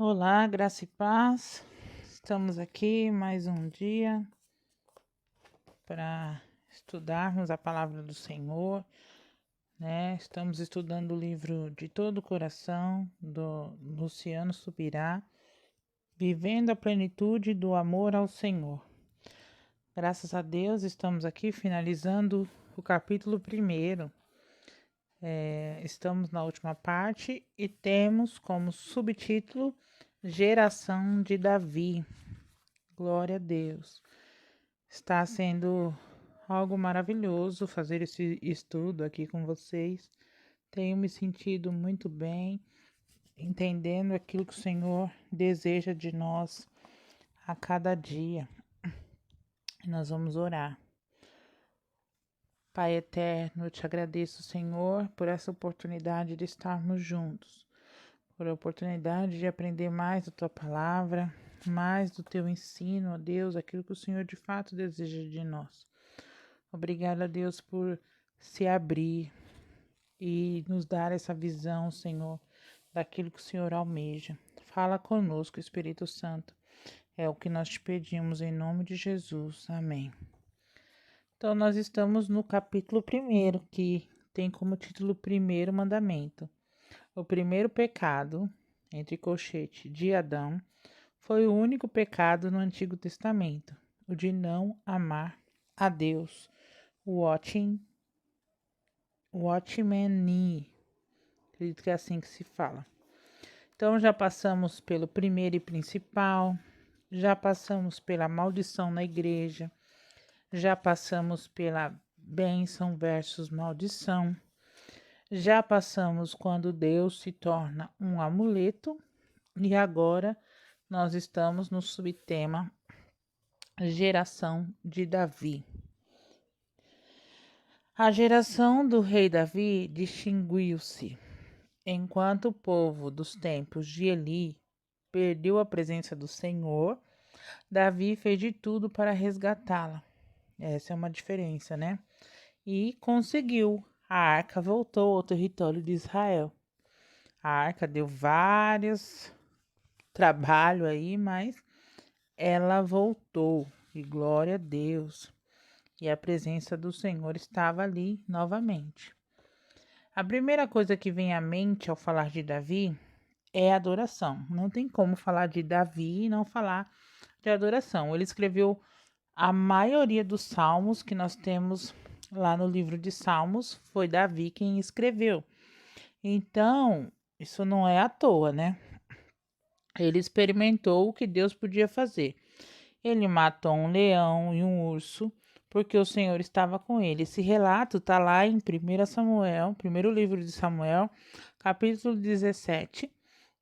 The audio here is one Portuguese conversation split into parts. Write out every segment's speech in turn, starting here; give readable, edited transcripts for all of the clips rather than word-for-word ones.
Olá, graça e paz. Estamos aqui mais um dia para estudarmos a palavra do Senhor, né? Estamos estudando o livro De Todo o Coração, do Luciano Subirá, Vivendo a Plenitude do Amor ao Senhor. Graças a Deus, estamos aqui finalizando o capítulo 1. Estamos na última parte e temos como subtítulo Geração de Davi. Glória a Deus. Está sendo algo maravilhoso fazer esse estudo aqui com vocês. Tenho me sentido muito bem, entendendo aquilo que o Senhor deseja de nós a cada dia. Nós vamos orar. Pai eterno, eu te agradeço, Senhor, por essa oportunidade de estarmos juntos, por a oportunidade de aprender mais da tua palavra, mais do teu ensino, ó Deus, aquilo que o Senhor de fato deseja de nós. Obrigada, Deus, por se abrir e nos dar essa visão, Senhor, daquilo que o Senhor almeja. Fala conosco, Espírito Santo. É o que nós te pedimos em nome de Jesus. Amém. Então, nós estamos no capítulo 1, que tem como título Primeiro Mandamento. O primeiro pecado, entre colchete, de Adão, foi o único pecado no Antigo Testamento, o de não amar a Deus. Watchmeni, acredito que é assim que se fala. Então já passamos pelo primeiro e principal, já passamos pela maldição na igreja, já passamos pela bênção versus maldição, já passamos quando Deus se torna um amuleto e agora nós estamos no subtema Geração de Davi. A geração do rei Davi distinguiu-se. Enquanto o povo dos tempos de Eli perdeu a presença do Senhor, Davi fez de tudo para resgatá-la. Essa é uma diferença, né? E conseguiu. A arca voltou ao território de Israel. A arca deu vários trabalho aí, mas ela voltou. E glória a Deus. E a presença do Senhor estava ali novamente. A primeira coisa que vem à mente ao falar de Davi é adoração. Não tem como falar de Davi e não falar de adoração. Ele escreveu a maioria dos salmos que nós temos lá no livro de Salmos, foi Davi quem escreveu. Então, isso não é à toa, né? Ele experimentou o que Deus podia fazer. Ele matou um leão e um urso, porque o Senhor estava com ele. Esse relato está lá em 1 Samuel, primeiro livro de Samuel, capítulo 17,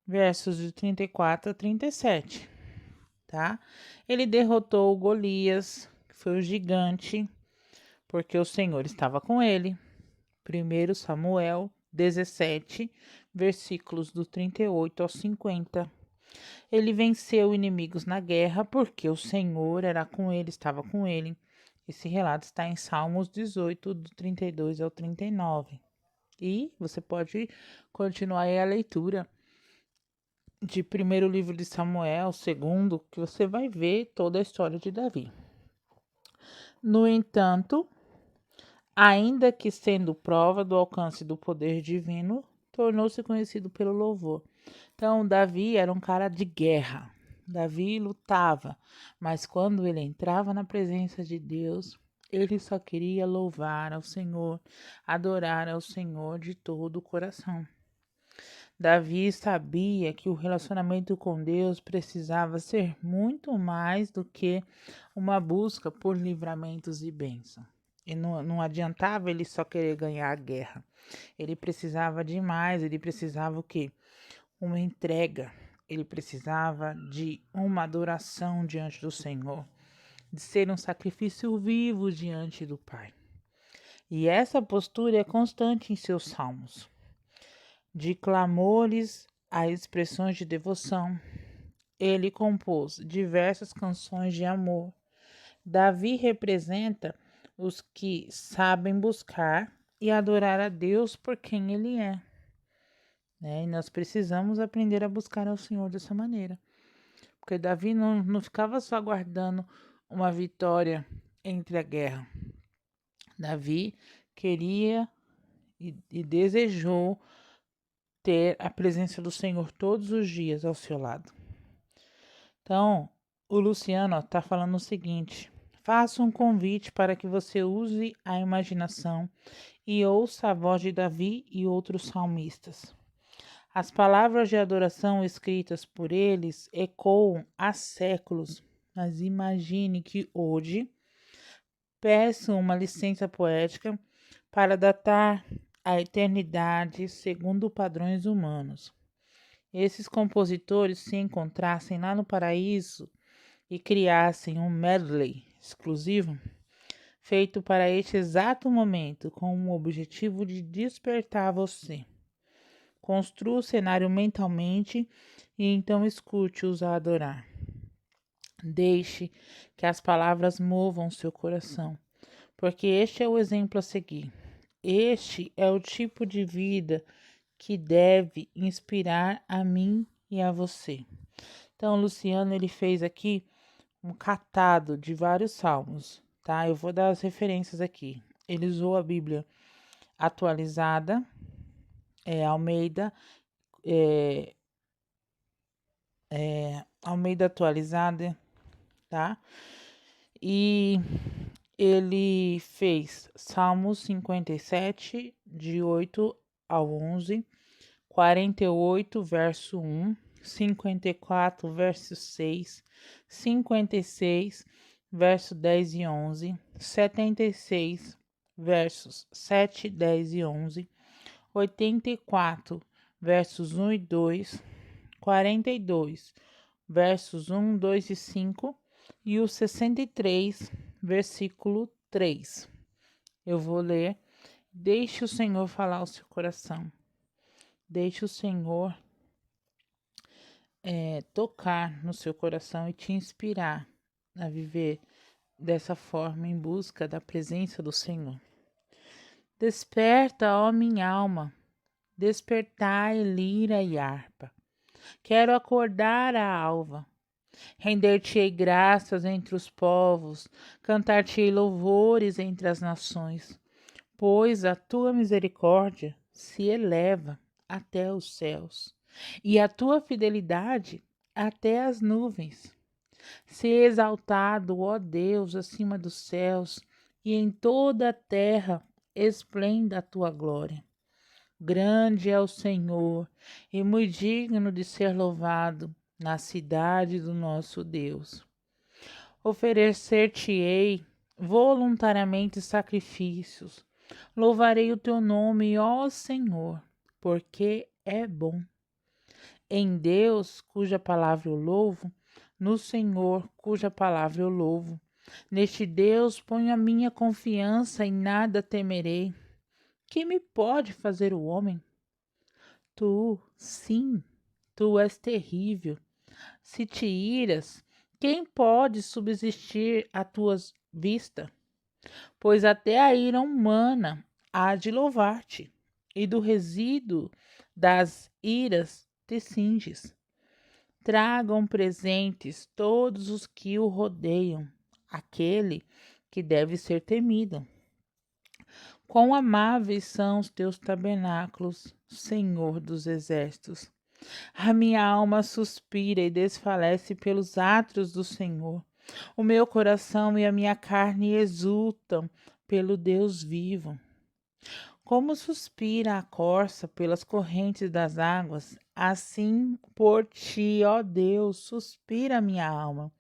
versos de 34 a 37, tá? Ele derrotou Golias, que foi o gigante, porque o Senhor estava com ele. 1 Samuel 17, versículos do 38 ao 50. Ele venceu inimigos na guerra, porque o Senhor era com ele, estava com ele. Esse relato está em Salmos 18, do 32 ao 39. E você pode continuar aí a leitura de primeiro livro de Samuel, segundo, que você vai ver toda a história de Davi. No entanto, ainda que sendo prova do alcance do poder divino, tornou-se conhecido pelo louvor. Então, Davi era um cara de guerra. Davi lutava, mas quando ele entrava na presença de Deus, ele só queria louvar ao Senhor, adorar ao Senhor de todo o coração. Davi sabia que o relacionamento com Deus precisava ser muito mais do que uma busca por livramentos e bênçãos. E não adiantava ele só querer ganhar a guerra. Ele precisava de mais, ele precisava o quê? Uma entrega. Ele precisava de uma adoração diante do Senhor, de ser um sacrifício vivo diante do Pai. E essa postura é constante em seus salmos. De clamores a expressões de devoção, ele compôs diversas canções de amor. Davi representa os que sabem buscar e adorar a Deus por quem ele é. né? E nós precisamos aprender a buscar ao Senhor dessa maneira. Porque Davi não ficava só aguardando uma vitória entre a guerra. Davi queria e desejou ter a presença do Senhor todos os dias ao seu lado. Então, o Luciano está falando o seguinte: faça um convite para que você use a imaginação e ouça a voz de Davi e outros salmistas. As palavras de adoração escritas por eles ecoam há séculos, mas imagine que hoje peço uma licença poética para datar a eternidade segundo padrões humanos. Esses compositores se encontrassem lá no paraíso e criassem um medley exclusivo feito para este exato momento com o objetivo de despertar você. Construa o cenário mentalmente e então escute-os a adorar. Deixe que as palavras movam seu coração, porque este é o exemplo a seguir. Este é o tipo de vida que deve inspirar a mim e a você. Então, Luciano, ele fez aqui um catado de vários salmos, tá? Eu vou dar as referências aqui. Ele usou a Bíblia atualizada, Almeida, Almeida atualizada, tá? E ele fez Salmos 57, de 8 ao 11, 48, verso 1, 54, verso 6, 56, verso 10 e 11, 76, versos 7, 10 e 11, 84, versos 1 e 2, 42, versos 1, 2 e 5 e o 63, versículo 3. Eu vou ler. Deixe o Senhor falar ao seu coração. Deixe o Senhor tocar no seu coração e te inspirar a viver dessa forma em busca da presença do Senhor. Desperta, ó minha alma, despertai lira e harpa. Quero acordar a alva, render-te-ei graças entre os povos, cantar-te-ei louvores entre as nações, pois a tua misericórdia se eleva até os céus, e a tua fidelidade até as nuvens. Se exaltado, ó Deus, acima dos céus, e em toda a terra esplenda a tua glória. Grande é o Senhor, e muito digno de ser louvado na cidade do nosso Deus. Oferecer-te-ei voluntariamente sacrifícios. Louvarei o teu nome, ó Senhor, porque é bom. Em Deus, cuja palavra eu louvo, no Senhor, cuja palavra eu louvo. Neste Deus ponho a minha confiança e nada temerei. Que me pode fazer o homem? Tu, sim, tu és terrível. Se te iras, quem pode subsistir à tua vista? Pois até a ira humana há de louvar-te, e do resíduo das iras te cinges. Tragam presentes todos os que o rodeiam, aquele que deve ser temido. Quão amáveis são os teus tabernáculos, Senhor dos exércitos. A minha alma suspira e desfalece pelos átrios do Senhor. O meu coração e a minha carne exultam pelo Deus vivo. Como suspira a corça pelas correntes das águas, assim por ti, ó Deus, suspira a minha alma.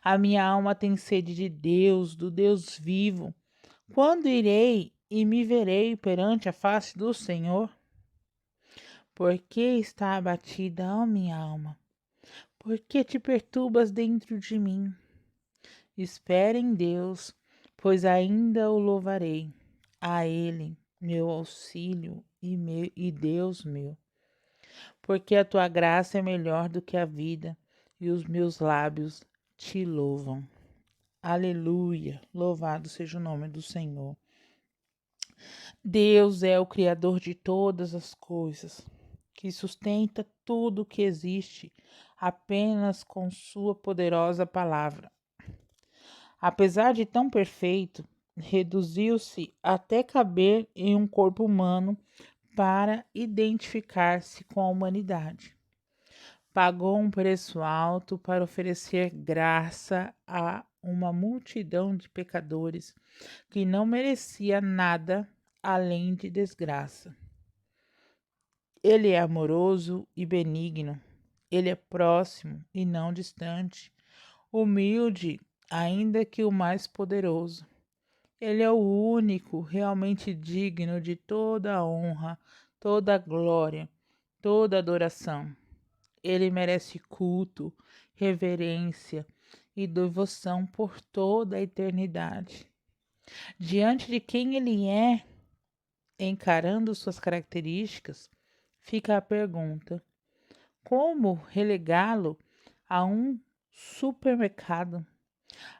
A minha alma tem sede de Deus, do Deus vivo. Quando irei e me verei perante a face do Senhor? Por que está abatida, ó minha alma? Por que te perturbas dentro de mim? Espere em Deus, pois ainda o louvarei. A Ele, meu auxílio e Deus meu. Porque a tua graça é melhor do que a vida, e os meus lábios te louvam. Aleluia! Louvado seja o nome do Senhor. Deus é o Criador de todas as coisas. que sustenta tudo que existe apenas com sua poderosa palavra. Apesar de tão perfeito, reduziu-se até caber em um corpo humano para identificar-se com a humanidade. Pagou um preço alto para oferecer graça a uma multidão de pecadores que não merecia nada além de desgraça. Ele é amoroso e benigno. Ele é próximo e não distante, humilde, ainda que o mais poderoso. Ele é o único realmente digno de toda a honra, toda a glória, toda a adoração. Ele merece culto, reverência e devoção por toda a eternidade. Diante de quem ele é, encarando suas características, fica a pergunta: como relegá-lo a um supermercado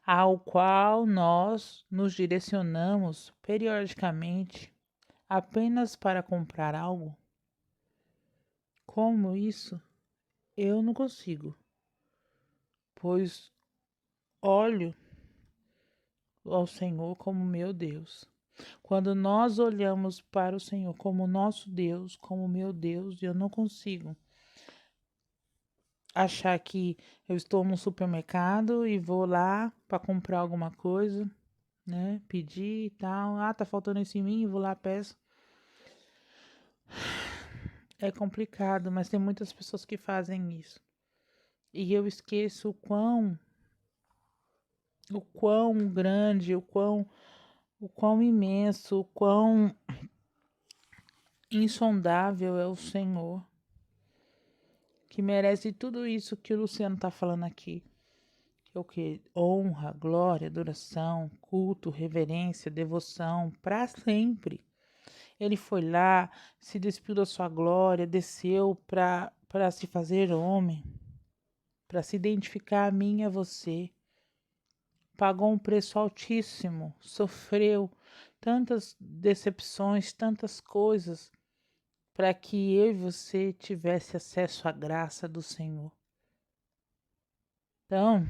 ao qual nós nos direcionamos periodicamente apenas para comprar algo? Como isso? Eu não consigo, pois olho ao Senhor como meu Deus. Quando nós olhamos para o Senhor como nosso Deus, como meu Deus, eu não consigo achar que eu estou no supermercado e vou lá para comprar alguma coisa, né? Pedir e tal. Ah, tá faltando isso em mim, vou lá, peço. É complicado, mas tem muitas pessoas que fazem isso. E eu esqueço o quão grande, o quão imenso, o quão insondável é o Senhor, que merece tudo isso que o Luciano está falando aqui. Que é o que? Honra, glória, adoração, culto, reverência, devoção, para sempre. Ele foi lá, se despiu da sua glória, desceu para se fazer homem, para se identificar a mim e a você. Pagou um preço altíssimo, sofreu tantas decepções, tantas coisas, para que eu e você tivesse acesso à graça do Senhor. Então,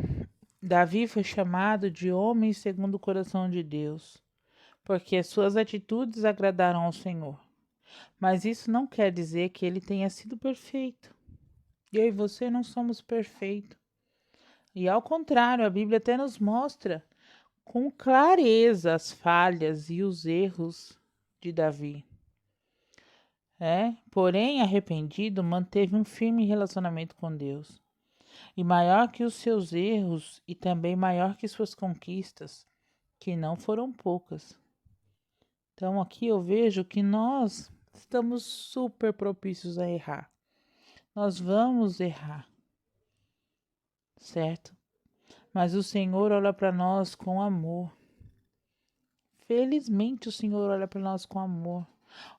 Davi foi chamado de homem segundo o coração de Deus, porque as suas atitudes agradaram ao Senhor. Mas isso não quer dizer que ele tenha sido perfeito. Eu e você não somos perfeitos. E ao contrário, a Bíblia até nos mostra com clareza as falhas e os erros de Davi. Porém, arrependido, manteve um firme relacionamento com Deus. E maior que os seus erros e também maior que suas conquistas, que não foram poucas. Então aqui eu vejo que nós estamos super propícios a errar. Nós vamos errar, certo? Mas o Senhor olha para nós com amor. Felizmente o Senhor olha para nós com amor.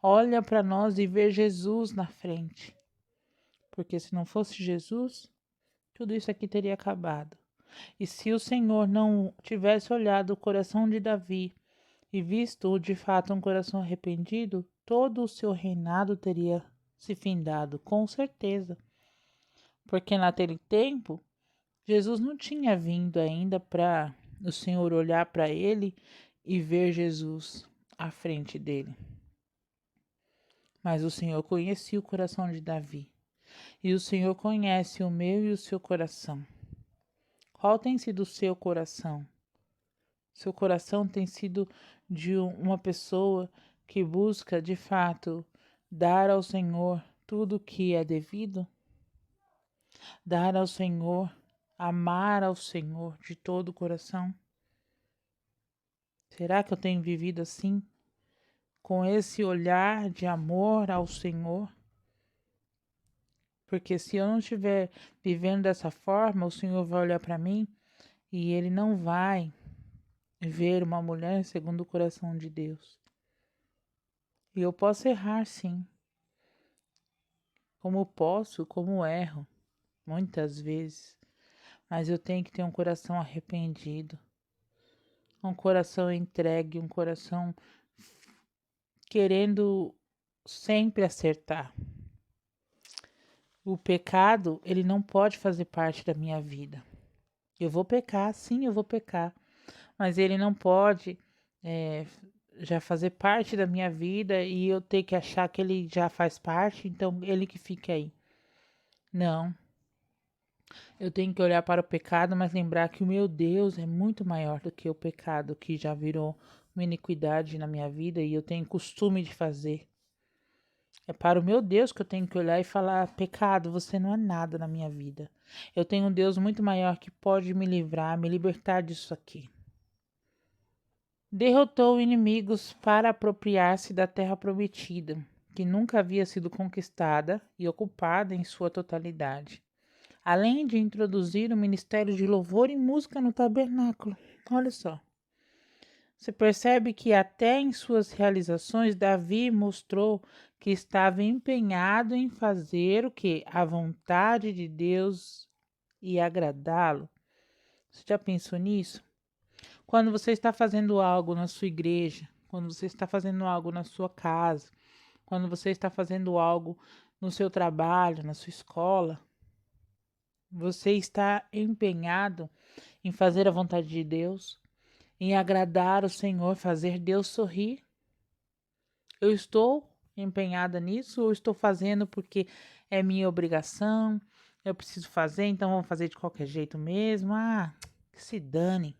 Olha para nós e vê Jesus na frente. Porque se não fosse Jesus, tudo isso aqui teria acabado. E se o Senhor não tivesse olhado o coração de Davi e visto de fato um coração arrependido, todo o seu reinado teria se findado, com certeza. Porque naquele tempo, Jesus não tinha vindo ainda para o Senhor olhar para ele e ver Jesus à frente dele. Mas o Senhor conhecia o coração de Davi. E o Senhor conhece o meu e o seu coração. Qual tem sido o seu coração? Seu coração tem sido de uma pessoa que busca, de fato, dar ao Senhor tudo o que é devido? Dar ao Senhor, amar ao Senhor de todo o coração? Será que eu tenho vivido assim? Com esse olhar de amor ao Senhor? Porque se eu não estiver vivendo dessa forma, o Senhor vai olhar para mim e Ele não vai ver uma mulher segundo o coração de Deus. E eu posso errar, sim. Como erro, muitas vezes. Mas eu tenho que ter um coração arrependido. Um coração entregue, um coração querendo sempre acertar. O pecado, ele não pode fazer parte da minha vida. Eu vou pecar, sim, eu vou pecar, mas ele não pode eh, já fazer parte da minha vida e eu ter que achar que ele já faz parte, então ele que fique aí. Não, eu tenho que olhar para o pecado, mas lembrar que o meu Deus é muito maior do que o pecado que já virou uma iniquidade na minha vida e eu tenho costume de fazer. É para o meu Deus que eu tenho que olhar e falar: pecado, você não é nada na minha vida. Eu tenho um Deus muito maior que pode me livrar, me libertar disso aqui. Derrotou inimigos para apropriar-se da terra prometida, que nunca havia sido conquistada e ocupada em sua totalidade. Além de introduzir o ministério de louvor e música no tabernáculo. Olha só. Você percebe que até em suas realizações Davi mostrou que estava empenhado em fazer o que? A vontade de Deus e agradá-lo. Você já pensou nisso? Quando você está fazendo algo na sua igreja, quando você está fazendo algo na sua casa, quando você está fazendo algo no seu trabalho, na sua escola, você está empenhado em fazer a vontade de Deus, em agradar o Senhor, fazer Deus sorrir. Eu estou empenhada nisso ou estou fazendo porque é minha obrigação, eu preciso fazer, então vamos fazer de qualquer jeito mesmo? Ah, que se dane.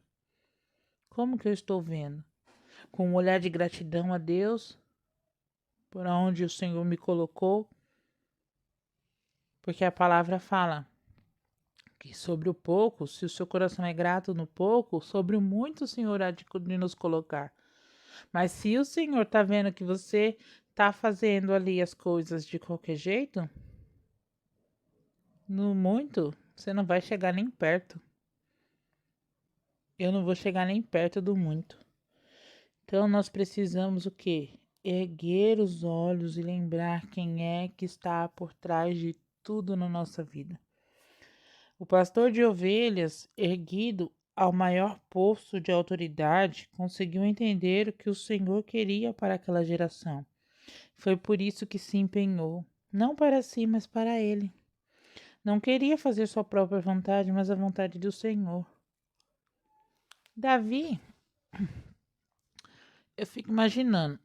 Como que eu estou vendo? Com um olhar de gratidão a Deus, por onde o Senhor me colocou, porque a palavra fala que sobre o pouco, se o seu coração é grato no pouco, sobre o muito o Senhor há de nos colocar. Mas se o Senhor está vendo que você está fazendo ali as coisas de qualquer jeito, no muito, você não vai chegar nem perto. Eu não vou chegar nem perto do muito. Então nós precisamos o quê? Erguer os olhos e lembrar quem é que está por trás de tudo na nossa vida. O pastor de ovelhas, erguido ao maior posto de autoridade, conseguiu entender o que o Senhor queria para aquela geração. Foi por isso que se empenhou, não para si, mas para ele. Não queria fazer sua própria vontade, mas a vontade do Senhor. Davi, eu fico imaginando,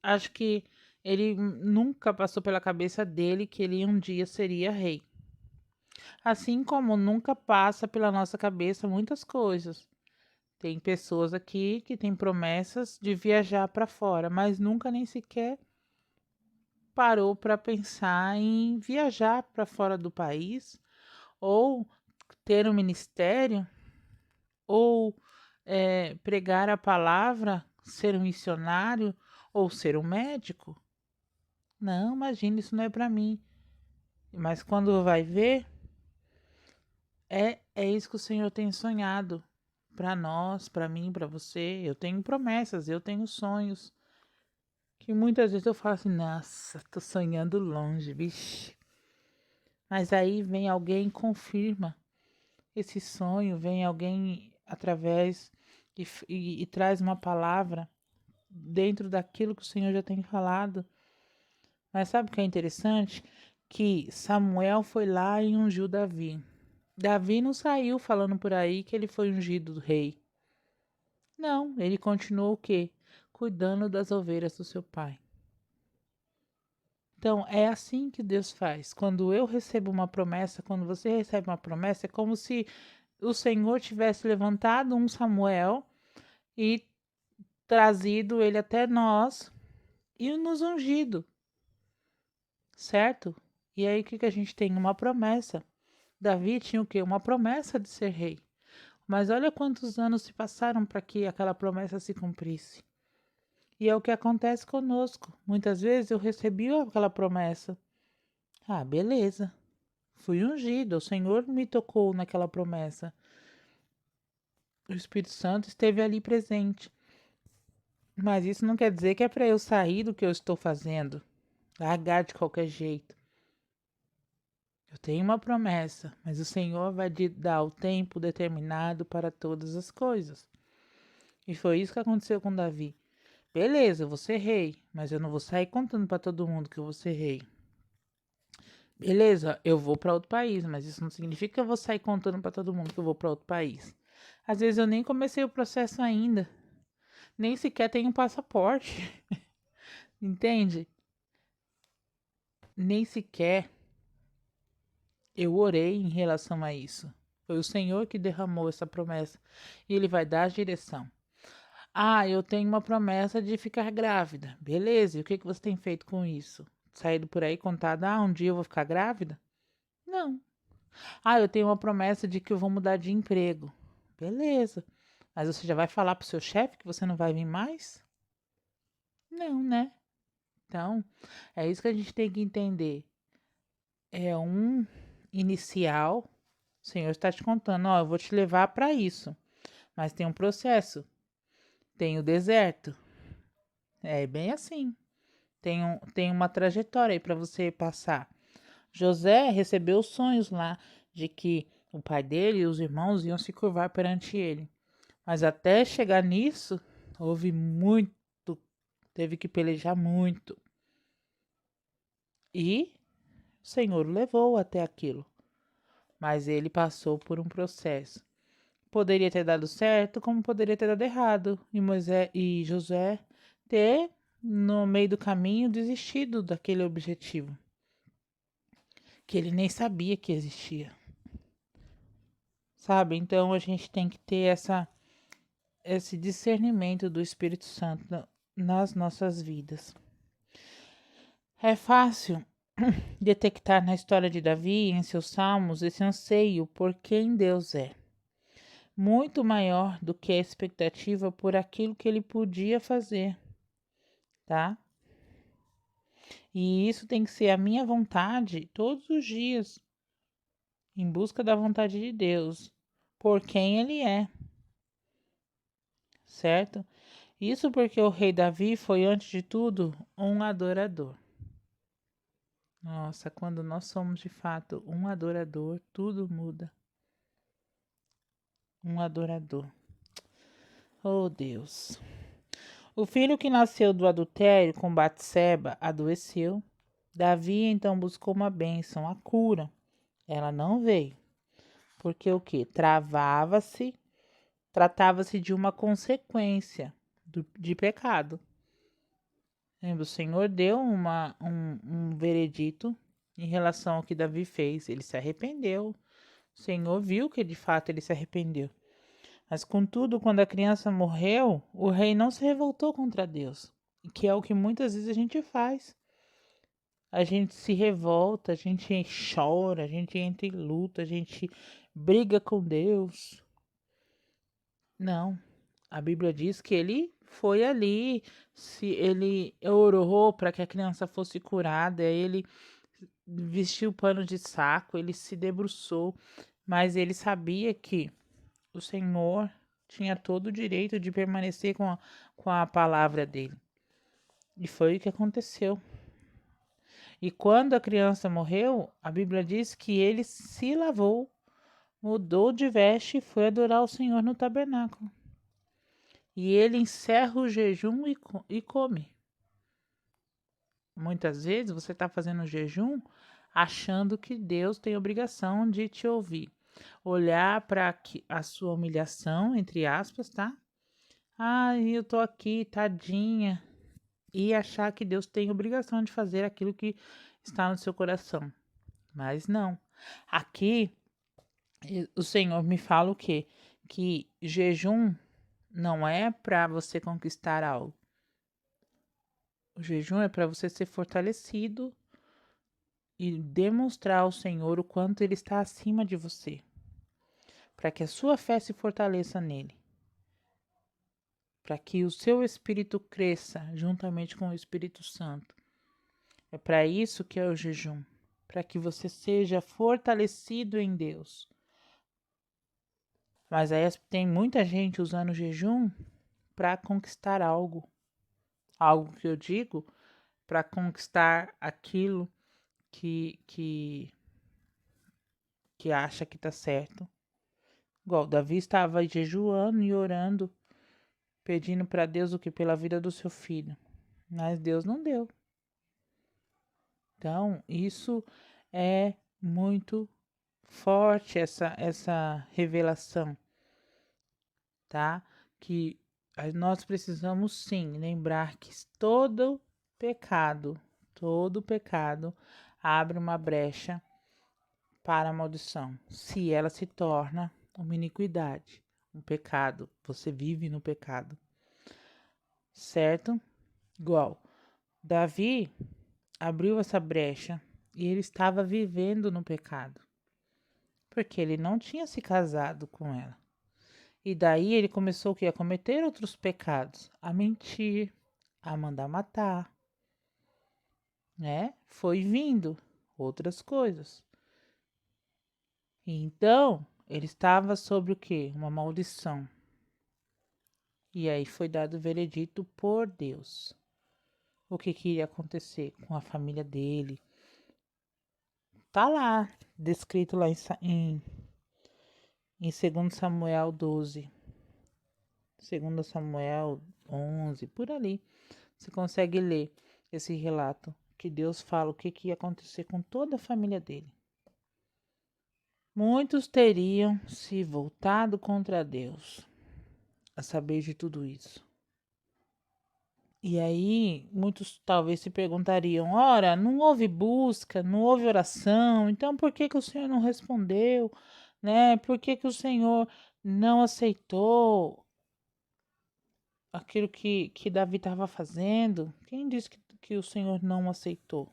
acho que ele nunca passou pela cabeça dele que ele um dia seria rei. Assim como nunca passa pela nossa cabeça muitas coisas. Tem pessoas aqui que têm promessas de viajar para fora, mas nunca nem sequer parou para pensar em viajar para fora do país, ou ter um ministério, ou pregar a palavra, ser um missionário, ou ser um médico. Não, imagina, isso não é para mim. Mas quando vai ver, é isso que o Senhor tem sonhado para nós, para mim, para você. Eu tenho promessas, eu tenho sonhos. Que muitas vezes eu falo assim, nossa, tô sonhando longe, vixe. Mas aí vem alguém e confirma esse sonho, vem alguém através e traz uma palavra dentro daquilo que o Senhor já tem falado. Mas sabe o que é interessante? Que Samuel foi lá e ungiu Davi. Davi não saiu falando por aí que ele foi ungido do rei. Não, ele continuou o quê? Cuidando das ovelhas do seu pai. Então, é assim que Deus faz. Quando eu recebo uma promessa, quando você recebe uma promessa, é como se o Senhor tivesse levantado um Samuel e trazido ele até nós e nos ungido, certo? E aí o que a gente tem? Uma promessa. Davi tinha o quê? Uma promessa de ser rei. Mas olha quantos anos se passaram para que aquela promessa se cumprisse. E é o que acontece conosco. Muitas vezes eu recebi aquela promessa. Ah, beleza. Fui ungido, o Senhor me tocou naquela promessa. O Espírito Santo esteve ali presente. Mas isso não quer dizer que é para eu sair do que eu estou fazendo, largar de qualquer jeito. Eu tenho uma promessa, mas o Senhor vai dar o tempo determinado para todas as coisas. E foi isso que aconteceu com Davi. Beleza, eu vou ser rei, mas eu não vou sair contando para todo mundo que eu vou ser rei. Beleza, eu vou para outro país, mas isso não significa que eu vou sair contando para todo mundo que eu vou para outro país. Às vezes eu nem comecei o processo ainda, nem sequer tenho um passaporte, entende? Nem sequer eu orei em relação a isso. Foi o Senhor que derramou essa promessa e Ele vai dar a direção. Ah, eu tenho uma promessa de ficar grávida. Beleza, e o que que você tem feito com isso? Saído por aí contado, um dia eu vou ficar grávida? Não. Ah, eu tenho uma promessa de que eu vou mudar de emprego. Beleza. Mas você já vai falar pro seu chefe que você não vai vir mais? Não, né? Então, é isso que a gente tem que entender. É um inicial. O Senhor está te contando, ó, eu vou te levar para isso. Mas tem um processo. Tem o deserto. É bem assim. Tem uma trajetória aí para você passar. José recebeu os sonhos lá de que o pai dele e os irmãos iam se curvar perante ele. Mas até chegar nisso, houve muito, teve que pelejar muito. E o Senhor o levou até aquilo. Mas ele passou por um processo. Poderia ter dado certo, como poderia ter dado errado. E Moisés e Josué ter, no meio do caminho, desistido daquele objetivo, que ele nem sabia que existia. Sabe? Então a gente tem que ter esse discernimento do Espírito Santo nas nossas vidas. É fácil detectar na história de Davi, em seus salmos, esse anseio por quem Deus é, muito maior do que a expectativa por aquilo que ele podia fazer, tá? E isso tem que ser a minha vontade todos os dias, em busca da vontade de Deus, por quem ele é, certo? Isso porque o rei Davi foi, antes de tudo, um adorador. Nossa, quando nós somos de fato um adorador, tudo muda. Um adorador. Oh, Deus. O filho que nasceu do adultério com Batseba adoeceu. Davi então buscou uma bênção, a cura. Ela não veio. Porque o que? Tratava-se de uma consequência de pecado. Lembra, o Senhor deu um veredito em relação ao que Davi fez. Ele se arrependeu. O Senhor viu que de fato ele se arrependeu. Mas, contudo, quando a criança morreu, o rei não se revoltou contra Deus, que é o que muitas vezes a gente faz. A gente se revolta, a gente chora, a gente entra em luta, a gente briga com Deus. Não, a Bíblia diz que ele foi ali, se ele orou para que a criança fosse curada, ele vestiu pano de saco, ele se debruçou, mas ele sabia que o Senhor tinha todo o direito de permanecer com a palavra dele. E foi o que aconteceu. E quando a criança morreu, a Bíblia diz que ele se lavou, mudou de veste e foi adorar o Senhor no tabernáculo. E ele encerra o jejum e come. Muitas vezes você está fazendo jejum achando que Deus tem obrigação de te ouvir. Olhar para a sua humilhação, entre aspas, tá? Eu tô aqui, tadinha. E achar que Deus tem obrigação de fazer aquilo que está no seu coração. Mas não. Aqui, o Senhor me fala o quê? Que jejum não é para você conquistar algo. O jejum é para você ser fortalecido e demonstrar ao Senhor o quanto Ele está acima de você. Para que a sua fé se fortaleça nele. Para que o seu espírito cresça juntamente com o Espírito Santo. É para isso que é o jejum. Para que você seja fortalecido em Deus. Mas aí tem muita gente usando o jejum para conquistar algo. Algo que eu digo, para conquistar aquilo que acha que está certo. Igual Davi estava jejuando e orando, pedindo para Deus o que? Pela vida do seu filho. Mas Deus não deu. Então, isso É muito forte essa revelação, tá? Que nós precisamos sim lembrar que todo pecado abre uma brecha para a maldição. Se ela se torna uma iniquidade, um pecado, você vive no pecado, certo? Igual, Davi abriu essa brecha e ele estava vivendo no pecado, porque ele não tinha se casado com ela. E daí ele começou o quê? A cometer outros pecados, a mentir, a mandar matar, né? Foi vindo outras coisas. Então, ele estava sobre o quê? Uma maldição. E aí foi dado o veredito por Deus. O que iria acontecer com a família dele? Tá lá, descrito lá em 2 Samuel 12, 2 Samuel 11, por ali. Você consegue ler esse relato que Deus fala o que ia acontecer com toda a família dele. Muitos teriam se voltado contra Deus, a saber de tudo isso. E aí, muitos talvez se perguntariam: ora, não houve busca, não houve oração, então por que o Senhor não respondeu, né? Por que o Senhor não aceitou aquilo que Davi estava fazendo? Quem disse que o Senhor não aceitou?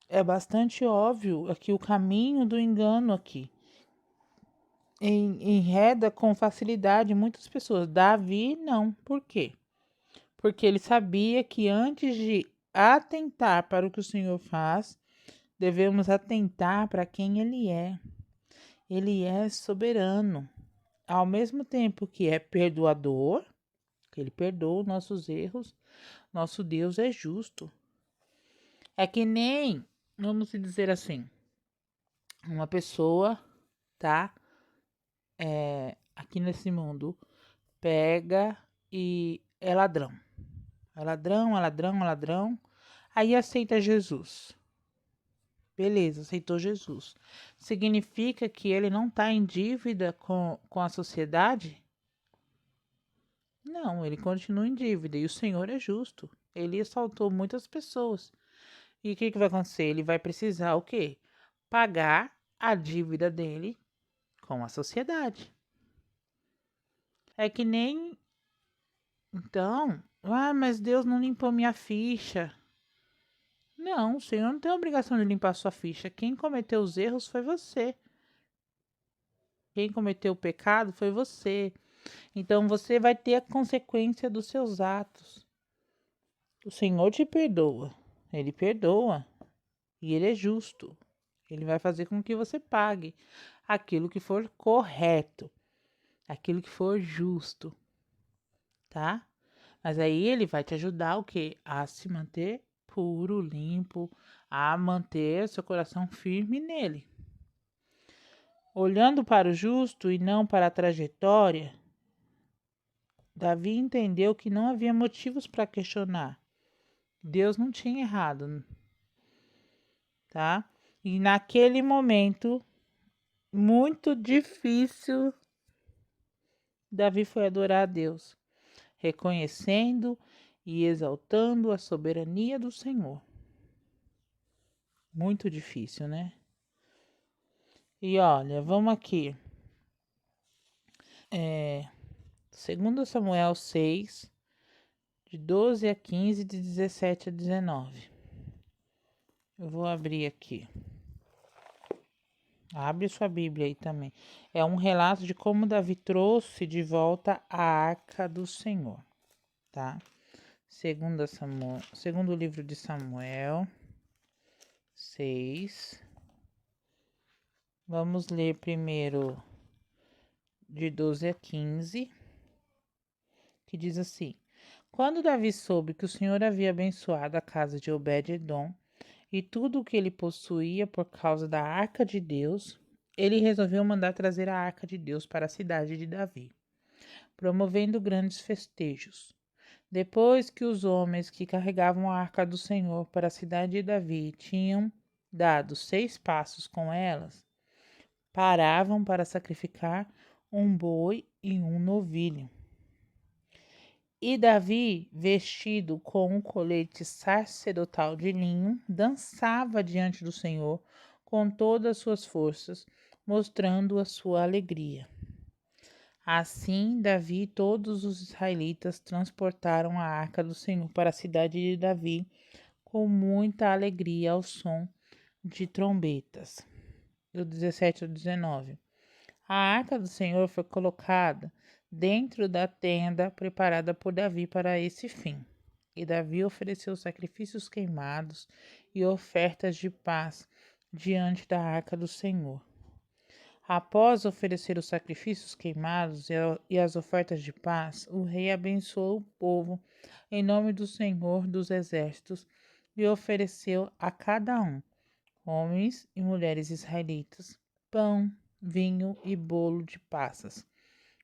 É bastante óbvio aqui o caminho do engano aqui. Enreda com facilidade muitas pessoas. Davi não. Por quê? Porque ele sabia que antes de atentar para o que o Senhor faz, devemos atentar para quem Ele é. Ele é soberano. Ao mesmo tempo que é perdoador, que Ele perdoa os nossos erros, nosso Deus é justo. É que nem, vamos dizer assim, uma pessoa, tá? Aqui nesse mundo, pega e é ladrão. É ladrão, é ladrão, é ladrão. Aí aceita Jesus. Beleza, aceitou Jesus. Significa que ele não está em dívida com a sociedade? Não, ele continua em dívida e o Senhor é justo. Ele assaltou muitas pessoas. E o que vai acontecer? Ele vai precisar o quê? Pagar a dívida dele com a sociedade. É que nem. Então, mas Deus não limpou minha ficha. Não, o Senhor não tem a obrigação de limpar sua ficha. Quem cometeu os erros foi você. Quem cometeu o pecado foi você. Então você vai ter a consequência dos seus atos. O Senhor te perdoa. Ele perdoa. E ele é justo. Ele vai fazer com que você pague aquilo que for correto, aquilo que for justo, tá? Mas aí ele vai te ajudar o quê? A se manter puro, limpo, a manter seu coração firme nele. Olhando para o justo e não para a trajetória, Davi entendeu que não havia motivos para questionar. Deus não tinha errado, tá? E naquele momento muito difícil, Davi foi adorar a Deus, reconhecendo e exaltando a soberania do Senhor. Muito difícil, né? E olha, vamos aqui. 2 Samuel 6, de 12 a 15, de 17 a 19. Eu vou abrir aqui. Abre sua Bíblia aí também. É um relato de como Davi trouxe de volta a arca do Senhor, tá? Segundo livro de Samuel 6. Vamos ler primeiro de 12 a 15, que diz assim: Quando Davi soube que o Senhor havia abençoado a casa de Obed-edom e tudo o que ele possuía por causa da arca de Deus, ele resolveu mandar trazer a arca de Deus para a cidade de Davi, promovendo grandes festejos. Depois que os homens que carregavam a arca do Senhor para a cidade de Davi tinham dados 6 passos com elas, paravam para sacrificar um boi e um novilho. E Davi, vestido com um colete sacerdotal de linho, dançava diante do Senhor com todas as suas forças, mostrando a sua alegria. Assim, Davi e todos os israelitas transportaram a arca do Senhor para a cidade de Davi com muita alegria ao som de trombetas. Do 17 ao 19. A arca do Senhor foi colocada dentro da tenda preparada por Davi para esse fim. E Davi ofereceu sacrifícios queimados e ofertas de paz diante da arca do Senhor. Após oferecer os sacrifícios queimados e as ofertas de paz, o rei abençoou o povo em nome do Senhor dos Exércitos e ofereceu a cada um, homens e mulheres israelitas, pão, vinho e bolo de passas.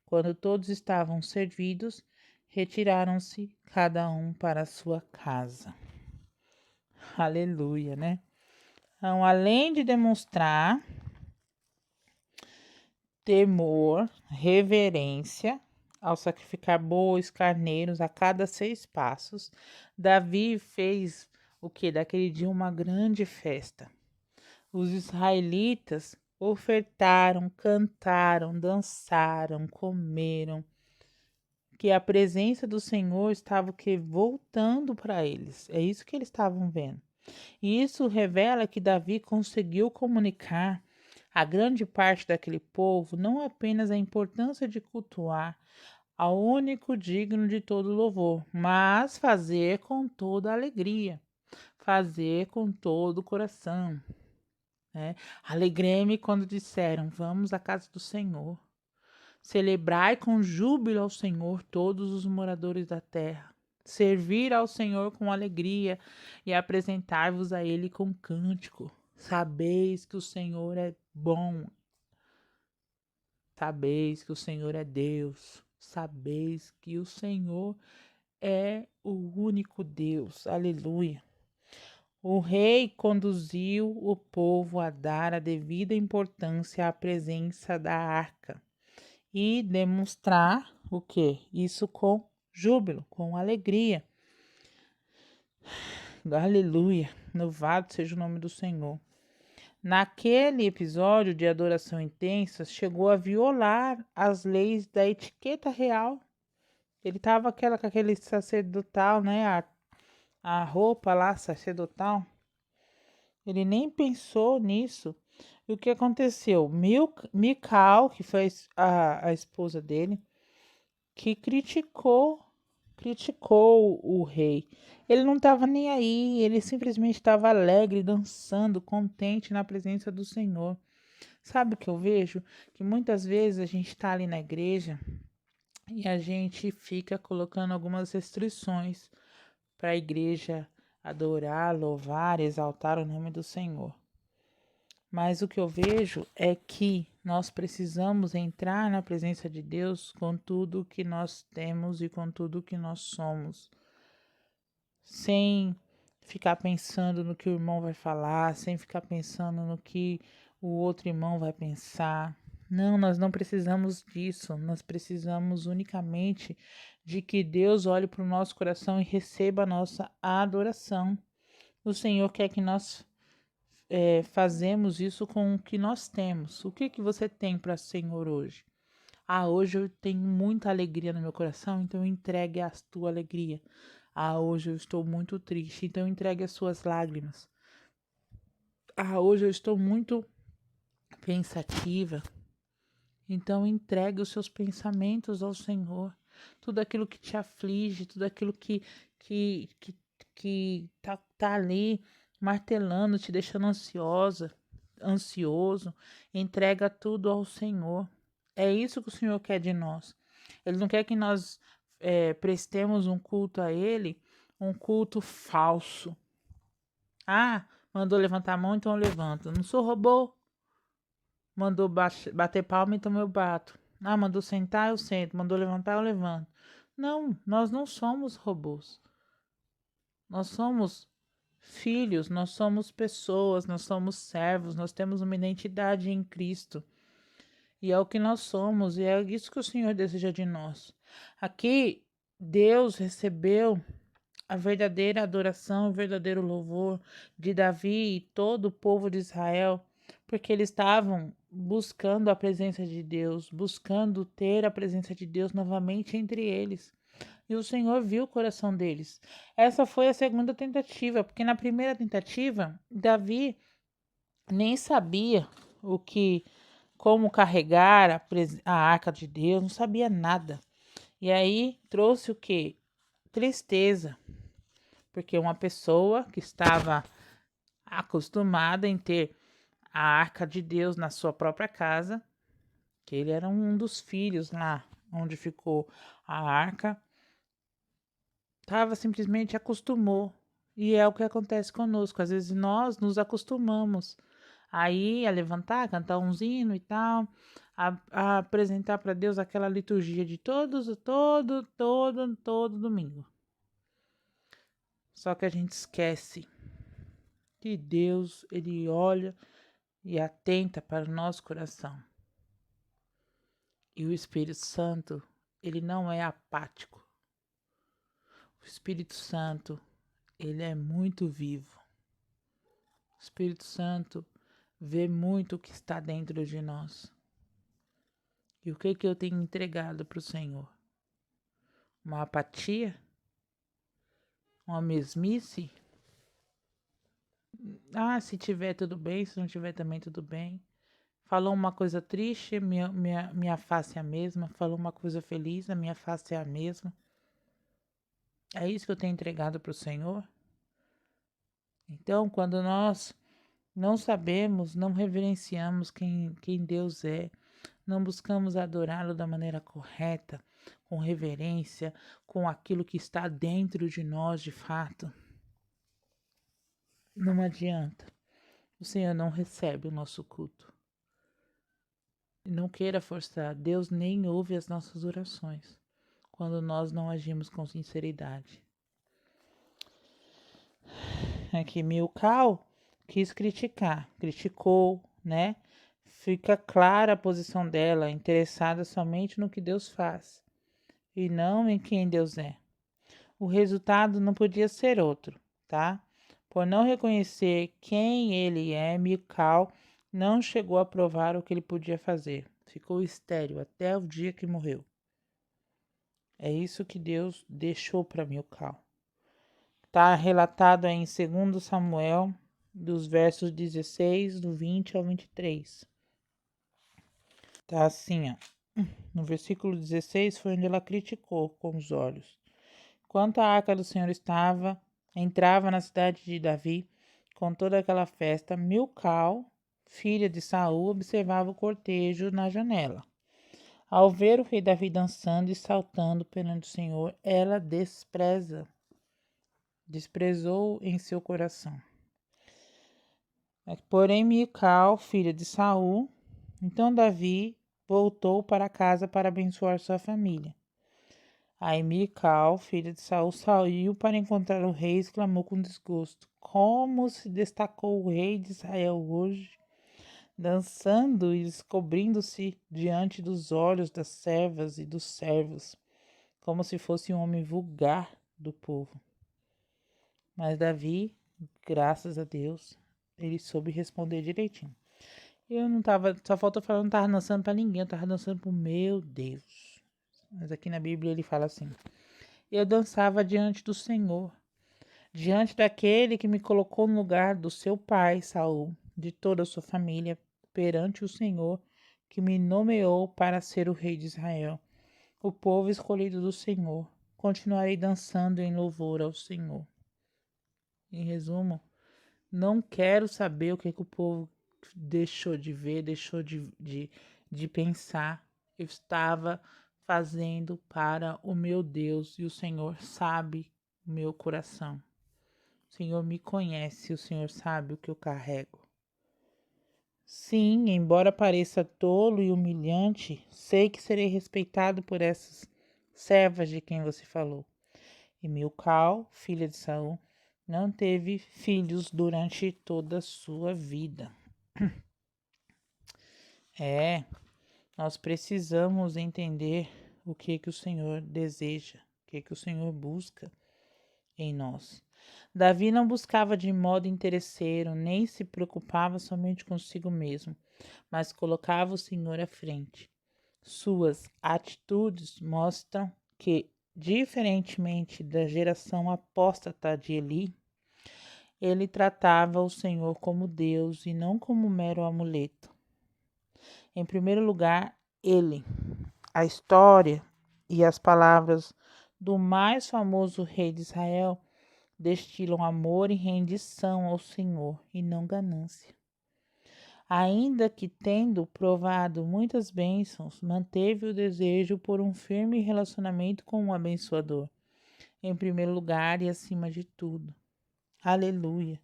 Quando todos estavam servidos, retiraram-se cada um para a sua casa. Aleluia, né? Então, além de demonstrar temor, reverência, ao sacrificar bois, carneiros a cada 6 passos, Davi fez o que? Daquele dia uma grande festa. Os israelitas ofertaram, cantaram, dançaram, comeram, que a presença do Senhor estava o que? Voltando para eles. É isso que eles estavam vendo. E isso revela que Davi conseguiu comunicar a grande parte daquele povo não apenas a importância de cultuar ao único digno de todo louvor, mas fazer com toda alegria, fazer com todo o coração. Né? Alegrei-me quando disseram, vamos à casa do Senhor. Celebrai com júbilo ao Senhor todos os moradores da terra. Servir ao Senhor com alegria e apresentar-vos a Ele com cântico. Sabeis que o Senhor é bom. Sabeis que o Senhor é Deus. Sabeis que o Senhor é o único Deus. Aleluia. O rei conduziu o povo a dar a devida importância à presença da arca e demonstrar o quê? Isso com júbilo, com alegria. Aleluia, louvado seja o nome do Senhor. Naquele episódio de adoração intensa, chegou a violar as leis da etiqueta real. Ele estava com aquele sacerdotal, né? A roupa lá sacerdotal. Ele nem pensou nisso. E o que aconteceu? Mical, que foi a esposa dele, que criticou o rei. Ele não estava nem aí, ele simplesmente estava alegre, dançando, contente na presença do Senhor. Sabe o que eu vejo? Que muitas vezes a gente está ali na igreja e a gente fica colocando algumas restrições para a igreja adorar, louvar, exaltar o nome do Senhor. Mas o que eu vejo é que nós precisamos entrar na presença de Deus com tudo que nós temos e com tudo que nós somos, sem ficar pensando no que o irmão vai falar, sem ficar pensando no que o outro irmão vai pensar. Não, nós não precisamos disso, nós precisamos unicamente de que Deus olhe para o nosso coração e receba a nossa adoração. O Senhor quer que nós fazemos isso com o que nós temos. O que você tem para o Senhor hoje? Hoje eu tenho muita alegria no meu coração, então entregue a tua alegria. Hoje eu estou muito triste, então entregue as suas lágrimas. Hoje eu estou muito pensativa, então entregue os seus pensamentos ao Senhor. Tudo aquilo que te aflige, tudo aquilo que tá ali martelando, te deixando ansioso, entrega tudo ao Senhor. É isso que o Senhor quer de nós. Ele não quer que nós prestemos um culto a Ele, um culto falso. Mandou levantar a mão, então eu levanto. Não sou robô. Mandou bater palma, então eu bato. Mandou sentar, eu sento. Mandou levantar, eu levanto. Não, nós não somos robôs. Nós somos filhos, nós somos pessoas, nós somos servos, nós temos uma identidade em Cristo. E é o que nós somos, e é isso que o Senhor deseja de nós. Aqui, Deus recebeu a verdadeira adoração, o verdadeiro louvor de Davi e todo o povo de Israel, porque eles estavam buscando a presença de Deus, buscando ter a presença de Deus novamente entre eles. E o Senhor viu o coração deles. Essa foi a segunda tentativa, porque na primeira tentativa, Davi nem sabia o que, como carregar a arca de Deus, não sabia nada. E aí trouxe o que? Tristeza, porque uma pessoa que estava acostumada em ter a arca de Deus na sua própria casa, que ele era um dos filhos lá onde ficou a arca, simplesmente acostumou. E é o que acontece conosco. Às vezes nós nos acostumamos aí a levantar, cantar um hino e tal, a apresentar para Deus aquela liturgia de todo domingo. Só que a gente esquece que Deus, ele olha e atenta para o nosso coração. E o Espírito Santo, ele não é apático. O Espírito Santo, ele é muito vivo. O Espírito Santo vê muito o que está dentro de nós. E o que eu tenho entregado para o Senhor? Uma apatia? Uma mesmice? Se tiver tudo bem, se não tiver também tudo bem. Falou uma coisa triste, minha face é a mesma. Falou uma coisa feliz, a minha face é a mesma. É isso que eu tenho entregado para o Senhor? Então, quando nós não sabemos, não reverenciamos quem Deus é, não buscamos adorá-lo da maneira correta, com reverência, com aquilo que está dentro de nós de fato, não adianta. O Senhor não recebe o nosso culto. Não queira forçar. Deus nem ouve as nossas orações quando nós não agimos com sinceridade. Aqui Milcal quis criticar, criticou, né? Fica clara a posição dela, interessada somente no que Deus faz e não em quem Deus é. O resultado não podia ser outro, tá? Por não reconhecer quem ele é, Mical não chegou a provar o que ele podia fazer. Ficou estéril até o dia que morreu. É isso que Deus deixou para Mical. Está relatado aí em 2 Samuel, dos versos 16, do 20 ao 23. Tá assim, ó. No versículo 16 foi onde ela criticou com os olhos. Enquanto a arca do Senhor entrava na cidade de Davi, com toda aquela festa, Milcal, filha de Saul, observava o cortejo na janela. Ao ver o rei Davi dançando e saltando perante o Senhor, ela desprezou em seu coração. Porém, Mical, filha de Saul, então Davi voltou para casa para abençoar sua família. Aí Mical, filha de Saul, saiu para encontrar o rei e exclamou com desgosto: Como se destacou o rei de Israel hoje, dançando e descobrindo-se diante dos olhos das servas e dos servos, como se fosse um homem vulgar do povo. Mas Davi, graças a Deus, ele soube responder direitinho. Eu não tava, só falta falar, eu não tava dançando para ninguém, eu tava dançando pro meu Deus. Mas aqui na Bíblia ele fala assim: Eu dançava diante do Senhor, diante daquele que me colocou no lugar do seu pai, Saul, de toda a sua família, perante o Senhor, que me nomeou para ser o rei de Israel, o povo escolhido do Senhor. Continuarei dançando em louvor ao Senhor. Em resumo, não quero saber o que o povo deixou de ver, deixou de pensar. Eu estava fazendo para o meu Deus e o Senhor sabe o meu coração. O Senhor me conhece, o Senhor sabe o que eu carrego. Sim, embora pareça tolo e humilhante, sei que serei respeitado por essas servas de quem você falou. E Milcal, filha de Saul, não teve filhos durante toda a sua vida. Nós precisamos entender o que o Senhor deseja, o que o Senhor busca em nós. Davi não buscava de modo interesseiro, nem se preocupava somente consigo mesmo, mas colocava o Senhor à frente. Suas atitudes mostram que, diferentemente da geração apóstata de Eli, ele tratava o Senhor como Deus e não como mero amuleto. Em primeiro lugar, a história e as palavras do mais famoso rei de Israel destilam amor e rendição ao Senhor e não ganância. Ainda que tendo provado muitas bênçãos, manteve o desejo por um firme relacionamento com o abençoador, em primeiro lugar e acima de tudo. Aleluia!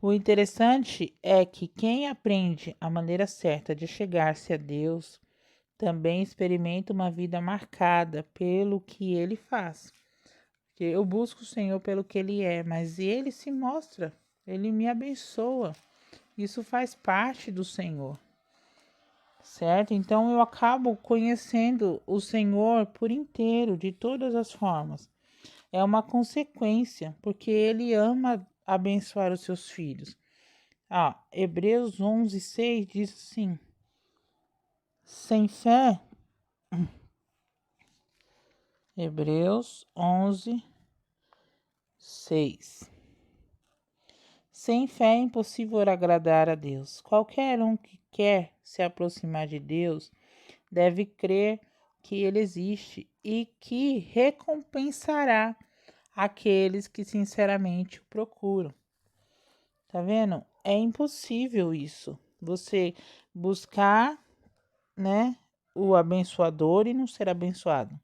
O interessante é que quem aprende a maneira certa de chegar-se a Deus também experimenta uma vida marcada pelo que ele faz. Porque eu busco o Senhor pelo que ele é, mas ele se mostra, ele me abençoa. Isso faz parte do Senhor, certo? Então eu acabo conhecendo o Senhor por inteiro, de todas as formas. É uma consequência, porque ele ama abençoar os seus filhos. Hebreus 11:6 diz assim: sem fé, Hebreus 11:6. Sem fé é impossível agradar a Deus. Qualquer um que quer se aproximar de Deus deve crer que Ele existe e que recompensará aqueles que sinceramente o procuram. Tá vendo? É impossível isso. Você buscar, o abençoador e não ser abençoado.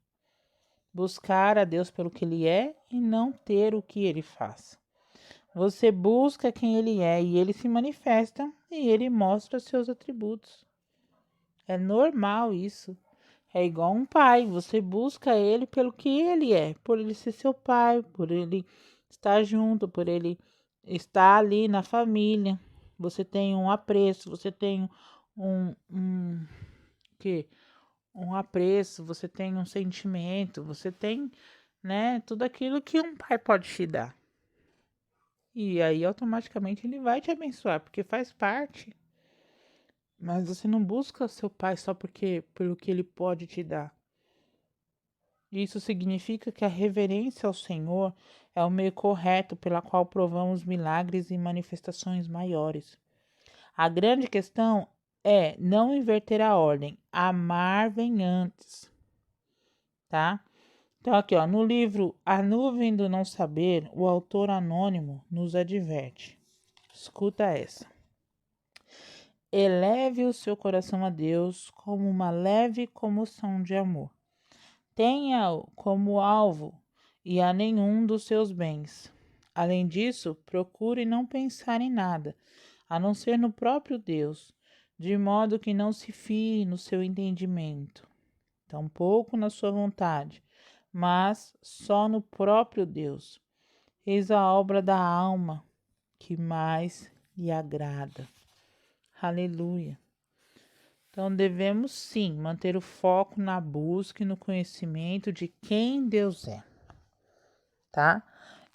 Buscar a Deus pelo que Ele é e não ter o que Ele faz. Você busca quem Ele é e Ele se manifesta e Ele mostra seus atributos. É normal isso. É igual um pai. Você busca Ele pelo que Ele é. Por Ele ser seu pai, por Ele estar junto, por Ele estar ali na família. Você tem um apreço, você tem um apreço, você tem um sentimento, você tem, tudo aquilo que um pai pode te dar. E aí automaticamente ele vai te abençoar, porque faz parte. Mas você não busca seu pai só pelo que ele pode te dar. Isso significa que a reverência ao Senhor é o meio correto pela qual provamos milagres e manifestações maiores. A grande questão é não inverter a ordem. Amar vem antes, tá? Então aqui, no livro A Nuvem do Não Saber, o autor anônimo nos adverte. Escuta essa. Eleve o seu coração a Deus como uma leve comoção de amor. Tenha-o como alvo e a nenhum dos seus bens. Além disso, procure não pensar em nada, a não ser no próprio Deus, de modo que não se fie no seu entendimento, tampouco na sua vontade, mas só no próprio Deus. Eis a obra da alma que mais lhe agrada. Aleluia. Então devemos sim manter o foco na busca e no conhecimento de quem Deus é, tá?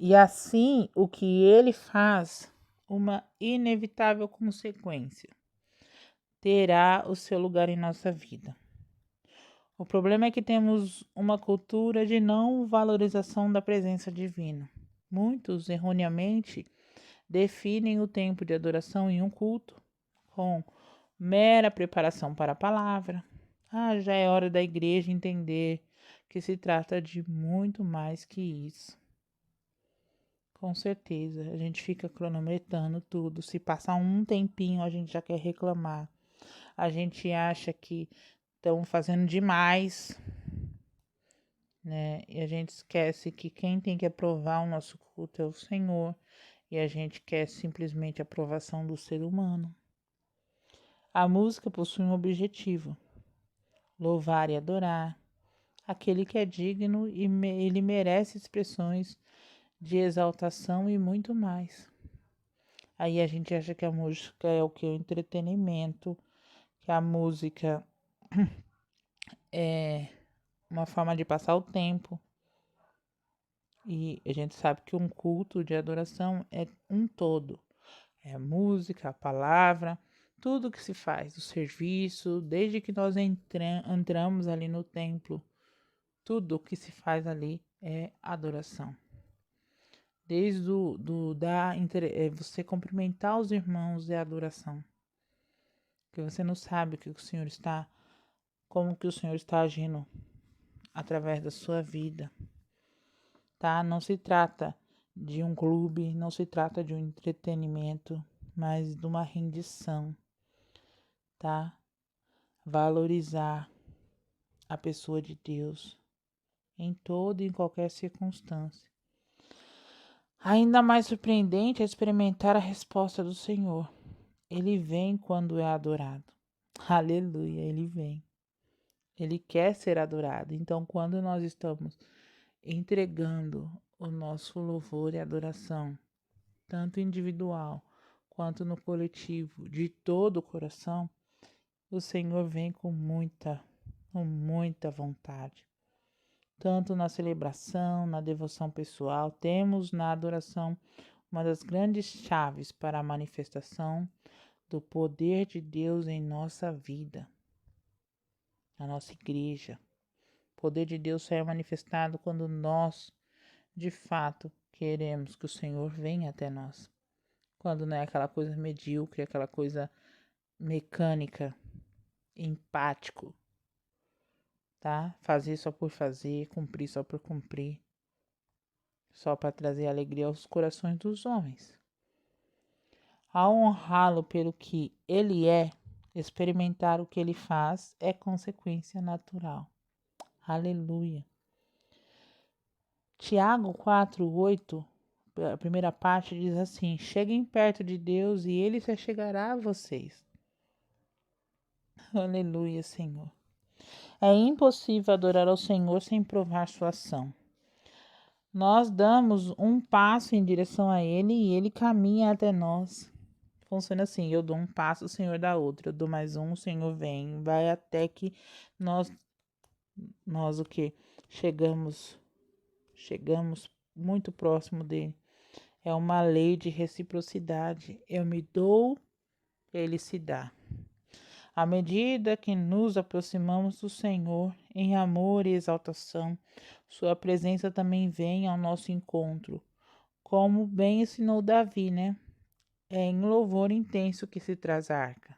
E assim o que ele faz, uma inevitável consequência, terá o seu lugar em nossa vida. O problema é que temos uma cultura de não valorização da presença divina. Muitos, erroneamente, definem o tempo de adoração em um culto com mera preparação para a palavra. Já é hora da igreja entender que se trata de muito mais que isso. Com certeza, a gente fica cronometrando tudo. Se passar um tempinho, a gente já quer reclamar. A gente acha que estão fazendo demais, E a gente esquece que quem tem que aprovar o nosso culto é o Senhor. E a gente quer simplesmente a aprovação do ser humano. A música possui um objetivo: louvar e adorar aquele que é digno e ele merece expressões de exaltação e muito mais. Aí a gente acha que a música é o que? O entretenimento, que a música é uma forma de passar o tempo. E a gente sabe que um culto de adoração é um todo. É a música, a palavra, tudo que se faz, o serviço, desde que nós entramos ali no templo, tudo que se faz ali é adoração. Desde você cumprimentar os irmãos é adoração. Porque você não sabe como que o Senhor está agindo através da sua vida, tá? Não se trata de um clube, não se trata de um entretenimento, mas de uma rendição, tá? Valorizar a pessoa de Deus em toda e em qualquer circunstância. Ainda mais surpreendente é experimentar a resposta do Senhor. Ele vem quando é adorado. Aleluia, ele vem. Ele quer ser adorado. Então, quando nós estamos entregando o nosso louvor e adoração, tanto individual quanto no coletivo, de todo o coração, o Senhor vem com muita vontade. Tanto na celebração, na devoção pessoal, temos na adoração uma das grandes chaves para a manifestação do poder de Deus em nossa vida, na nossa igreja. O poder de Deus só é manifestado quando nós, de fato, queremos que o Senhor venha até nós. Quando não é aquela coisa medíocre, aquela coisa mecânica, empático, tá? Fazer só por fazer, cumprir só por cumprir, só para trazer alegria aos corações dos homens. Ao honrá-lo pelo que ele é, experimentar o que ele faz é consequência natural. Aleluia. Tiago 4:8, a primeira parte diz assim: cheguem perto de Deus e ele se chegará a vocês. Aleluia, Senhor. É impossível adorar ao Senhor sem provar sua ação. Nós damos um passo em direção a Ele e Ele caminha até nós. Funciona assim, eu dou um passo, o Senhor dá outro. Eu dou mais um, o Senhor vem. Vai até que nós o quê? Chegamos muito próximo dele. É uma lei de reciprocidade. Eu me dou, ele se dá. À medida que nos aproximamos do Senhor em amor e exaltação, sua presença também vem ao nosso encontro, como bem ensinou Davi, né? É em louvor intenso que se traz a arca.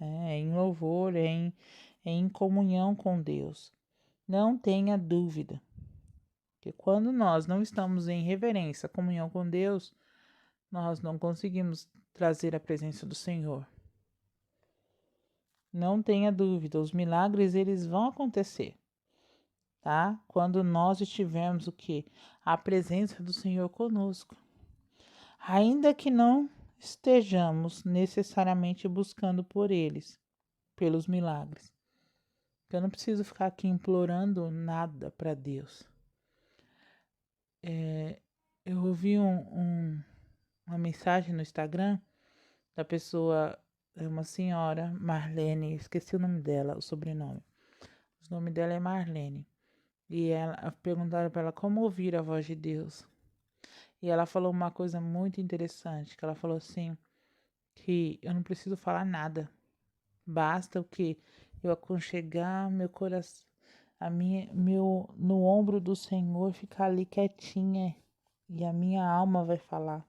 É em louvor, é em comunhão com Deus. Não tenha dúvida que quando nós não estamos em reverência, comunhão com Deus, nós não conseguimos trazer a presença do Senhor. Não tenha dúvida, os milagres eles vão acontecer, tá? Quando nós estivermos o quê? A presença do Senhor conosco. Ainda que não estejamos necessariamente buscando por eles, pelos milagres. Eu não preciso ficar aqui implorando nada para Deus. Eu ouvi uma mensagem no Instagram da pessoa, uma senhora, Marlene, esqueci o nome dela, o sobrenome. O nome dela é Marlene. E ela perguntaram para ela como ouvir a voz de Deus. E ela falou uma coisa muito interessante, que ela falou assim, que eu não preciso falar nada. Basta o que eu aconchegar meu coração, no ombro do Senhor, ficar ali quietinha e a minha alma vai falar.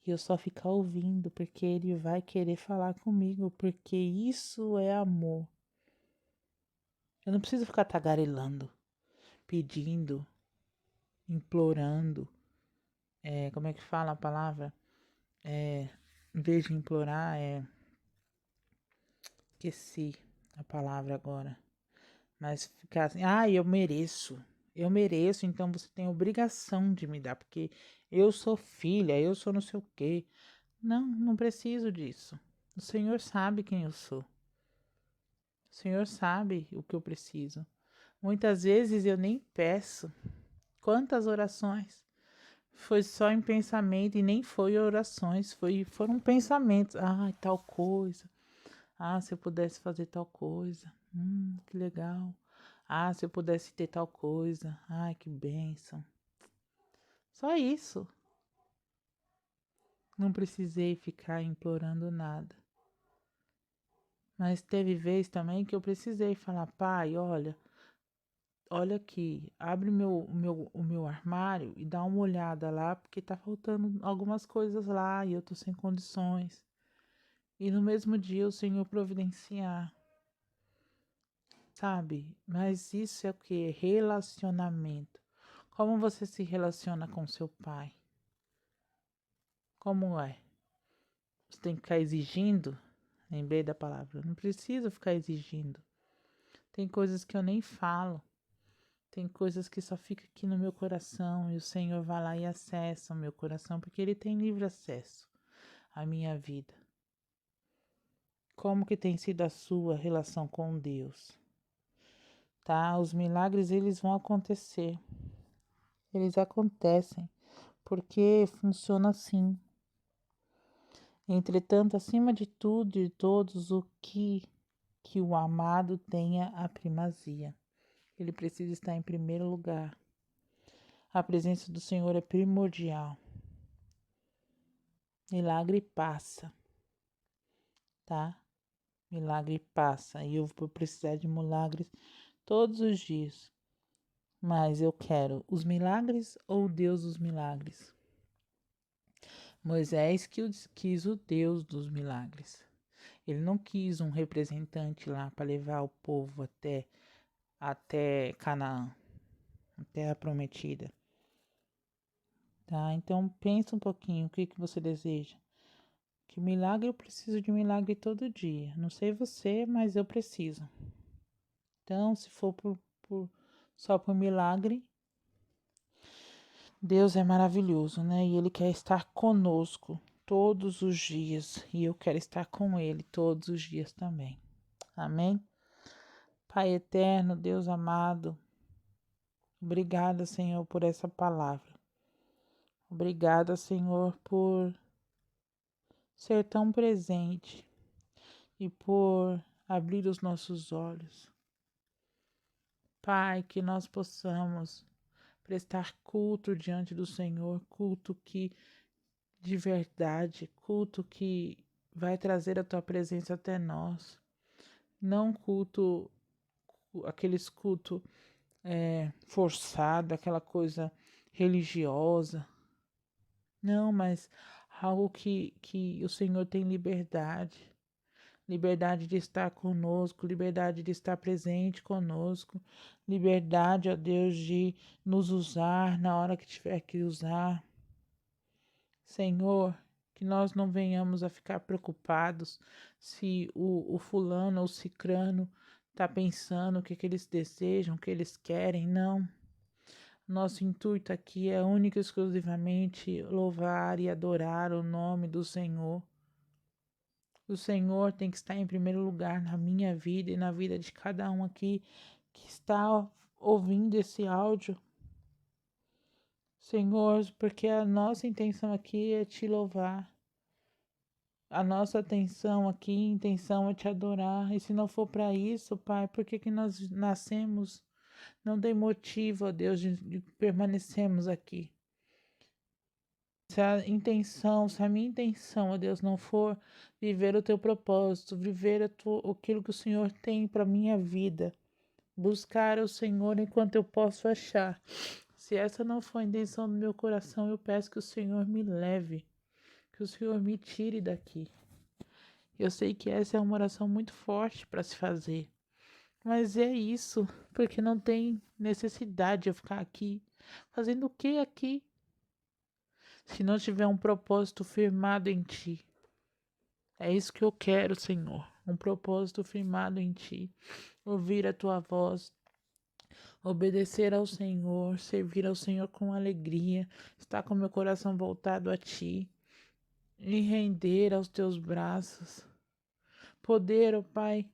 E eu só ficar ouvindo, porque ele vai querer falar comigo, porque isso é amor. Eu não preciso ficar tagarelando, pedindo, implorando. Como é que fala a palavra? Em vez de implorar, esqueci a palavra agora. Mas ficar assim, eu mereço, então você tem obrigação de me dar, porque eu sou filha, eu sou não sei o quê. Não, não preciso disso. O Senhor sabe quem eu sou. O Senhor sabe o que eu preciso. Muitas vezes eu nem peço. Quantas orações? Foi só em pensamento e nem foi orações, foram pensamentos. Ah, tal coisa. Ah, se eu pudesse fazer tal coisa. Que legal. Ah, se eu pudesse ter tal coisa. Ai, que bênção. Só isso. Não precisei ficar implorando nada. Mas teve vez também que eu precisei falar, pai, olha aqui, abre o meu armário e dá uma olhada lá, porque tá faltando algumas coisas lá e eu tô sem condições. E no mesmo dia o Senhor providenciar, sabe? Mas isso é o que? Relacionamento. Como você se relaciona com seu pai? Como é? Você tem que ficar exigindo? Lembrei da palavra. Não preciso ficar exigindo. Tem coisas que eu nem falo. Tem coisas que só ficam aqui no meu coração e o Senhor vai lá e acessa o meu coração, porque Ele tem livre acesso à minha vida. Como que tem sido a sua relação com Deus? Tá? Os milagres, eles vão acontecer. Eles acontecem, porque funciona assim. Entretanto, acima de tudo e de todos, que o amado tenha a primazia. Ele precisa estar em primeiro lugar. A presença do Senhor é primordial. Milagre passa, tá? Milagre passa. E eu vou precisar de milagres todos os dias. Mas eu quero os milagres ou o Deus dos milagres? Moisés quis o Deus dos milagres. Ele não quis um representante lá para levar o povo até Canaã, a terra prometida. Tá? Então pensa um pouquinho o que você deseja. Que milagre eu preciso de milagre todo dia. Não sei você, mas eu preciso. Então, se for só por milagre, Deus é maravilhoso, né? E Ele quer estar conosco todos os dias. E eu quero estar com Ele todos os dias também. Amém? Pai eterno, Deus amado, obrigada, Senhor, por essa palavra. Obrigada, Senhor, por ser tão presente e por abrir os nossos olhos. Pai, que nós possamos prestar culto diante do Senhor, culto que de verdade, culto que vai trazer a tua presença até nós. Não culto, aqueles culto forçado, aquela coisa religiosa. Não, mas algo que o Senhor tem liberdade. Liberdade de estar conosco, liberdade de estar presente conosco, liberdade, ó Deus, de nos usar na hora que tiver que usar. Senhor, que nós não venhamos a ficar preocupados se o fulano ou cicrano está pensando o que eles desejam, o que eles querem, não. Nosso intuito aqui é único e exclusivamente louvar e adorar o nome do Senhor. O Senhor tem que estar em primeiro lugar na minha vida e na vida de cada um aqui que está ouvindo esse áudio. Senhor, porque a nossa intenção aqui é te louvar. A nossa intenção é te adorar. E se não for para isso, Pai, por que nós nascemos? Não tem motivo, ó Deus, de permanecermos aqui. Se a minha intenção, ó Deus, não for viver o teu propósito, viver aquilo que o Senhor tem para minha vida, buscar o Senhor enquanto eu posso achar. Se essa não for a intenção do meu coração, eu peço que o Senhor me leve, que o Senhor me tire daqui. Eu sei que essa é uma oração muito forte para se fazer, mas é isso, porque não tem necessidade de eu ficar aqui. Fazendo o que aqui? Se não tiver um propósito firmado em ti. É isso que eu quero, Senhor. Um propósito firmado em ti. Ouvir a tua voz. Obedecer ao Senhor. Servir ao Senhor com alegria. Estar com meu coração voltado a ti. Me render aos teus braços. Poder, ó Pai,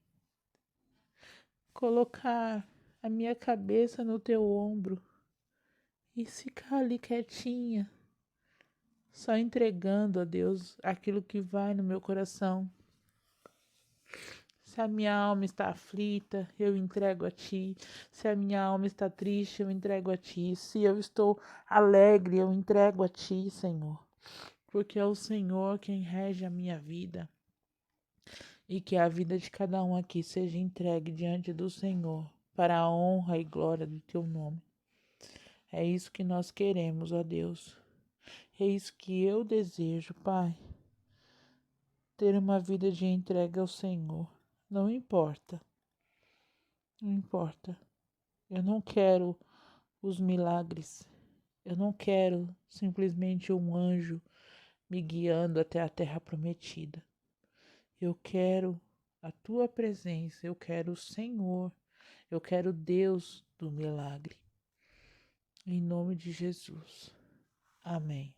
colocar a minha cabeça no teu ombro e ficar ali quietinha, só entregando a Deus aquilo que vai no meu coração. Se a minha alma está aflita, eu entrego a Ti. Se a minha alma está triste, eu entrego a Ti. Se eu estou alegre, eu entrego a Ti, Senhor. Porque é o Senhor quem rege a minha vida. E que a vida de cada um aqui seja entregue diante do Senhor, para a honra e glória do Teu nome. É isso que nós queremos, ó Deus. É isso que eu desejo, Pai. Ter uma vida de entrega ao Senhor. Não importa. Não importa. Eu não quero os milagres. Eu não quero simplesmente um anjo me guiando até a terra prometida. Eu quero a tua presença. Eu quero o Senhor. Eu quero Deus do milagre. Em nome de Jesus. Amém.